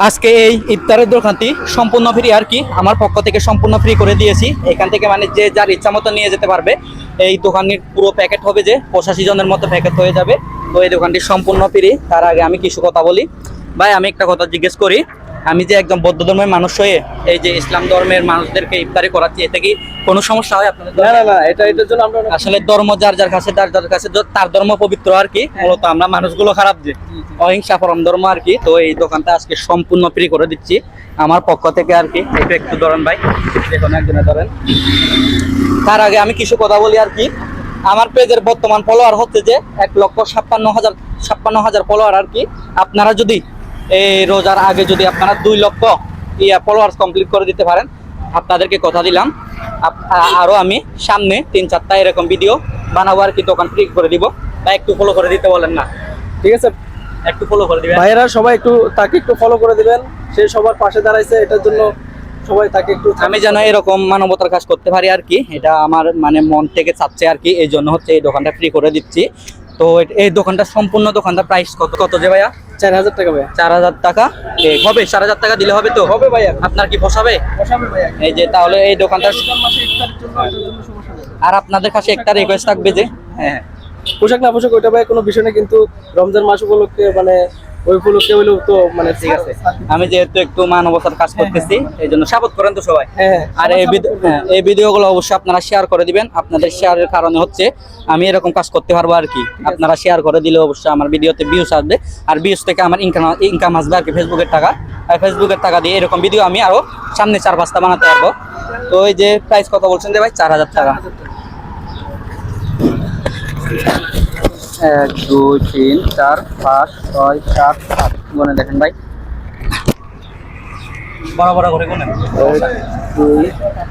আজকে এই ইফতারের দোকানটি সম্পূর্ণ ফ্রি আর কি, আমার পক্ষ থেকে সম্পূর্ণ ফ্রি করে দিয়েছি। এখান থেকে মানে যে যার ইচ্ছা মতো নিয়ে যেতে পারবে। এই দোকানের পুরো প্যাকেট হবে যে 85 জনের মতো প্যাকেট হয়ে যাবে। তো এই দোকানটি সম্পূর্ণ ফ্রি। তার আগে আমি কিছু কথা বলি। ভাই আমি একটা কথা জিজ্ঞেস করি, আমি যে একজন বৌদ্ধ ধর্মের মানুষ হয়ে এই যে ইসলাম ধর্মের মানুষদেরকে ইফতারি করাচ্ছি, এতে কি কোনো সমস্যা হয় আপনাদের? না না না, এটার জন্য আমরা আসলে ধর্ম যার যার কাছে তার ধর্ম পবিত্র আর কি। মূলত আমরা মানুষগুলো খারাপ, যে অহিংসা পরম ধর্ম আর কি। তো এই দোকানটা আজকে সম্পূর্ণ ফ্রি করে দিচ্ছি আমার পক্ষ থেকে আর কি। একটু ধরেন ভাই, যে কোনো একজনে ধরেন। তার আগে আমি কিছু কথা বলি আর কি। আমার পেজের বর্তমান ফলোয়ার হচ্ছে যে 1,56,000 ফলোয়ার আর কি। আপনারা যদি এই রোজার আগে যদি আপনারা 2 লক্ষ ফলোয়ার্স কমপ্লিট করে দিতে পারেন, আপনাদেরকে কথা দিলাম আরো আমি সামনে 3-4টা এরকম ভিডিও বানাবো আর কি, দোকান ফ্রি করে দিব। তাই একটু ফলো করে দিতে বলেন না? ঠিক আছে, একটু ফলো করে দিবেন ভাইয়েরা সবাই তাকে একটু ফলো করে দিবেন। সে সবার পাশে দাঁড়াইছে, এটার জন্য সবাই তাকে একটু আমি যেন এরকম মানবতার কাজ করতে পারি আর কি। এটা আমার মানে মন থেকে চাচ্ছে আর কি। এই জন্য হচ্ছে এই দোকানটা ফ্রি করে দিচ্ছি। তো এই দোকানটা সম্পূর্ণ দোকানটা প্রাইস কত যে ভাইয়া? 4,000 টাকা ভাইয়া। 4,000 টাকা হবে? 4,000 টাকা দিলে হবে তো? হবে ভাইয়া। আপনার কি পোষাবে? বসাবে ভাইয়া। এই যে তাহলে এই দোকানটা রমজান মাসে ইফতারের জন্য এটার জন্য সমস্যা নেই। আর আপনাদের কাছে একটা রিকোয়েস্ট থাকবে যে হ্যাঁ, পোশাক না পোশাক ওইটা ভাই কোনো বিষয় না, কিন্তু রমজান মাস উপলক্ষে মানে ওই উপলক্ষে হইলেও তো মানে ঠিক আছে। আমি যেহেতু একটু মানবতার কাজ করতেছি, এই জন্য সাপোর্ট করেন তো সবাই। হ্যাঁ, আর এই ভিডিওগুলো অবশ্যই আপনারা শেয়ার করে দিবেন। আপনাদের শেয়ারের কারণে হচ্ছে আমি এরকম কাজ করতে পারবো আর কি। আপনারা শেয়ার করে দিলে অবশ্যই আমার ভিডিওতে ভিউজ আসবে, আর ভিউজ থেকে আমার ইনকাম আসবে আর কি, ফেসবুকের টাকা। আর ফেসবুকের টাকা দিয়ে এরকম ভিডিও আমি আরো সামনে 4-5টা বানাতে পারবো। তো এই যে প্রাইস কত বলছেন যে ভাই? 4,000 টাকা। 1 2 3 4 5 6 7 8 গুনে দেখেন ভাই, বড় করে গুনেন। 1 2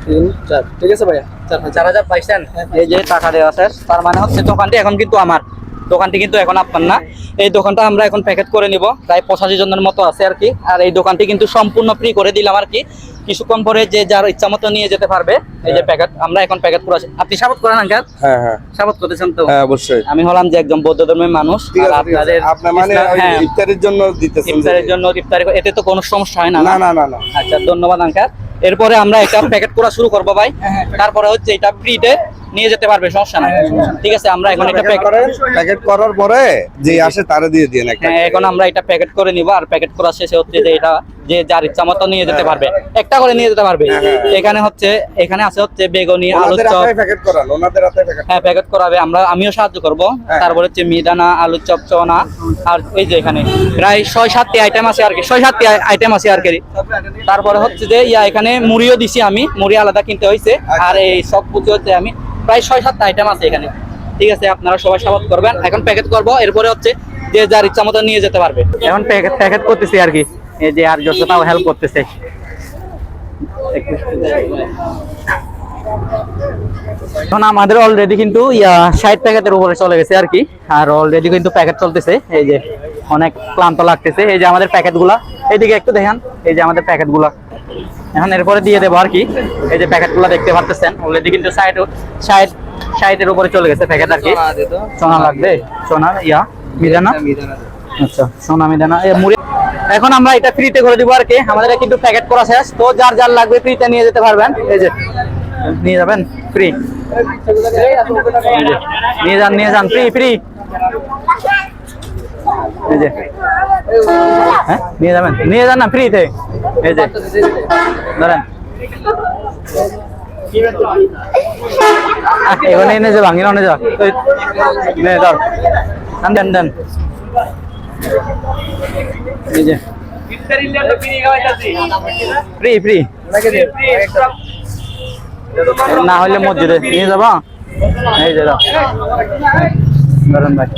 3 4। ঠিক আছে ভাইয়া, 4,000 পাইছেন। এই যে টাকা দেওয়া শেষ। তার মানে হচ্ছে দোকানটি এখন কিন্তু আমার, দোকানটি কিন্তু এখন আপনার না। এই দোকানটা আমরা এখন প্যাকেট করে নিব, প্রায় 85 জনের মতো আছে আর কি। আর এই দোকানটি কিন্তু সম্পূর্ণ ফ্রি করে দিলাম আর কি। কিছুক্ষণ পরে যে যার ইচ্ছা মতো নিয়ে যেতে পারবে। এই যে প্যাকেট, আমরা এখন প্যাকেট করে আছি। আপনি সাপোর্ট করেন আঙ্কেল? হ্যাঁ হ্যাঁ সাপোর্ট করতেছেন তো? হ্যাঁ অবশ্যই। আমি হলাম যে একজন বৌদ্ধ ধর্মের মানুষ। ঠিক আর আছে, ঠিক আছে। আপনার মানে ওই হ্যাঁ, ইফতারের জন্য দিতেছেন? ইফতারের জন্য ইফতারি, এতে তো কোনো সমস্যা হয় না? না না না না। আচ্ছা, ধন্যবাদ আঙ্কেল। এরপরে আমরা এটা প্যাকেট করা শুরু করবো ভাই। তারপরে হচ্ছে এটা ফ্রিতে নিয়ে যেতে পারবে, সমস্যা নাই। ঠিক আছে, আমরা এখন এটা প্যাকেট করার পরে যে আসে তারে দিয়ে দিন একটা। হ্যাঁ, এখন আমরা এটা প্যাকেট করে নিব। আর প্যাকেট করা শেষে হচ্ছে যে এটা যে যার ইচ্ছা মতো নিয়ে যেতে পারবে, একটা করে নিয়ে যেতে পারবে। এখানে আছে হচ্ছে বেগুনি, আলু চপ। প্যাকেট করান, ওনাদের হাতে প্যাকেট। হ্যাঁ, প্যাকেট করাবে, আমিও সাহায্য করব। তারপরে হচ্ছে মিহিদানা, আলু চপ, চনা। আর এই যে এখানে প্রায় 6-7টি আইটেম আছে আর কি, 6-7টি আইটেম আছে আর কি। তারপরে হচ্ছে যে এখানে মুড়িও দিছি আমি, মুড়ি আলাদা কিনতে হয়েছে। আর এই সব কিছু হচ্ছে আমি প্রায় 6-7টা আইটেম আছে এখানে। ঠিক আছে, আপনারা সবাই সাপোর্ট করবেন। এখন প্যাকেট করব, এরপরে হচ্ছে যে যার ইচ্ছা মতো নিয়ে যেতে পারবে। এখন প্যাকেট করতেছি আর কি। এই যে আর যতটাও হেল্প করতেছে। এখন আমাদের অলরেডি কিন্তু 60 প্যাকেটের উপরে চলে গেছে আর কি। আর অলরেডি কিন্তু প্যাকেট চলতেছে। এই যে অনেক ক্লান্ত লাগতেছে। এই যে আমাদের প্যাকেট গুলা, এইদিকে একটু দেখেন। এই যে আমাদের প্যাকেট গুলা এখন এরপরে দিয়ে দেবো আর কি। এই যে প্যাকেট গুলা দেখতে পাচ্ছেন, অলরেডি কিন্তু 60-60-60-এর উপরে চলে গেছে প্যাকেট আর কি। সোনা লাগবে, সোনা মিদানা। আচ্ছা, সোনা মিদানা মুড়ি। এখন আমরা এটা ফ্রিতে করে দিব আর কি। আমাদের কিন্তু প্যাকেট করা শেষ। তো যার যার লাগবে ফ্রিতে নিয়ে যেতে পারবেন। এই যে নিয়ে যাবেন ফ্রি, নিয়ে যান ফ্রি। এই যে হ্যাঁ, নিয়ে যান না ফ্রিতে। এই যে ধরেন, এখানে এনে যে ভাঙিন অনে যা দেন। এই যে ফ্রি না হলে মসজিদে নিয়ে যাবা। এই যে ধরেন ভাই,